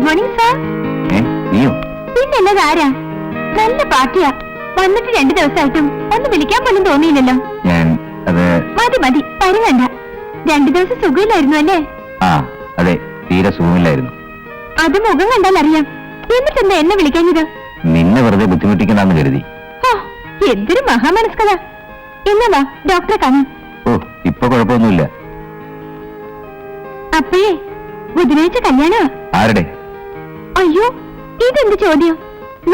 Morning sir. നീയോ? പിന്നല്ലത് ആരാ? നല്ല പാർട്ടിയാ. വന്നിട്ട് 2 ദിവസമായിട്ടും ഒന്ന് വിളിക്കാൻ പോലും തോന്നിയില്ലല്ലോ. ഞാൻ അത് മതി മതി, പരുങ്ങണ്ട. 2 ദിവസം സുഖമില്ലായിരുന്നു അല്ലേ? ആ അതെ, തീരെ സുഖമില്ലായിരുന്നു. അത് മുഖം കണ്ടാൽ അറിയാം. എന്നിട്ടെന്താ എന്നെ വിളിക്കാഞ്ഞത്? നിന്നെ വെറുതെ ബുദ്ധിമുട്ടിക്കണമെന്ന് കരുതി. ഓ, എന്തൊരു മഹാമനസ്കത. എന്നാ വാ, ഡോക്ടറെ കാണാം. ഓ, ഇപ്പൊ കുഴപ്പമൊന്നുമില്ല. അപ്പഴേ ബുധനാഴ്ച കല്യാണോ? ആരുടെ? അയ്യോ, ഇതെന്ത് ചോദ്യം?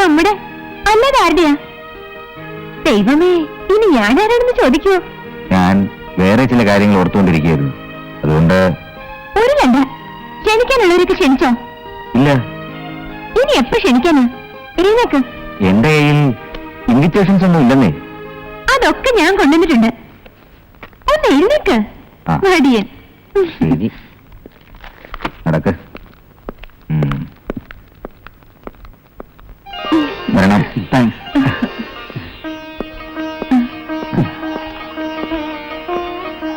നമ്മുടെ അല്ലാതെ ആരുടെയാ? ദൈവമേ, ഇനി ഞാനാരാണെന്ന് ചോദിക്കൂ. ഞാൻ വേറെ ചില കാര്യങ്ങൾ ഓർത്തുകൊണ്ടിരിക്കുകയായിരുന്നു. അതുകൊണ്ട് ഒരു കണ്ട ക്ഷണിക്കാനുള്ളവരൊക്കെ ക്ഷണിച്ചോ? ഇല്ല. ഇനി എപ്പോ ക്ഷണിക്കാനാ? എഴുന്നേക്ക്. എന്റെ കയ്യിൽ ഇൻവിറ്റേഷൻസ് ഒന്നും ഇല്ലെന്നേ. അതൊക്കെ ഞാൻ കൊണ്ടുവന്നിട്ടുണ്ട്. ഒന്ന് എഴുന്നേക്ക്. ആ. മടിയൻ. ശരി, നടക്ക്. വരണം. താങ്ക്സ്.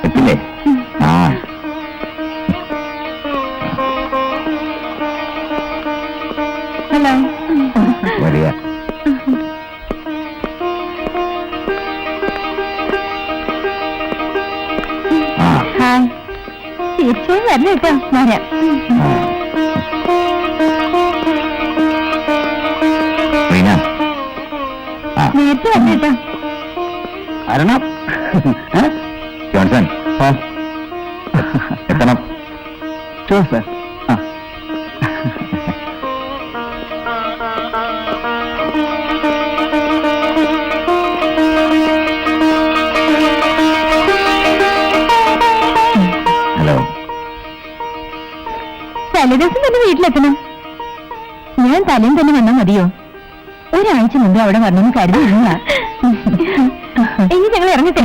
എത്തില്ലേ? ആ ഹലോ. വരിക. ആ ഹായ്. തീർച്ചയായും വരണം കേട്ടോ. വരാം. റീന. ആ നേരത്തെ വരണം കേട്ടോ. വരണം. ജോൺസൺ എത്തണം. Sure sir. ഹലോ. തലേദിവസം തന്നെ വീട്ടിലെത്തണം. ഞാൻ തലേം തന്നെ വന്നാൽ മതിയോ? ഒരാഴ്ച മുമ്പ് അവിടെ വന്നെന്ന് കരുതിയിരുന്ന. ഇനി ഞങ്ങൾ ഇറങ്ങട്ടെ.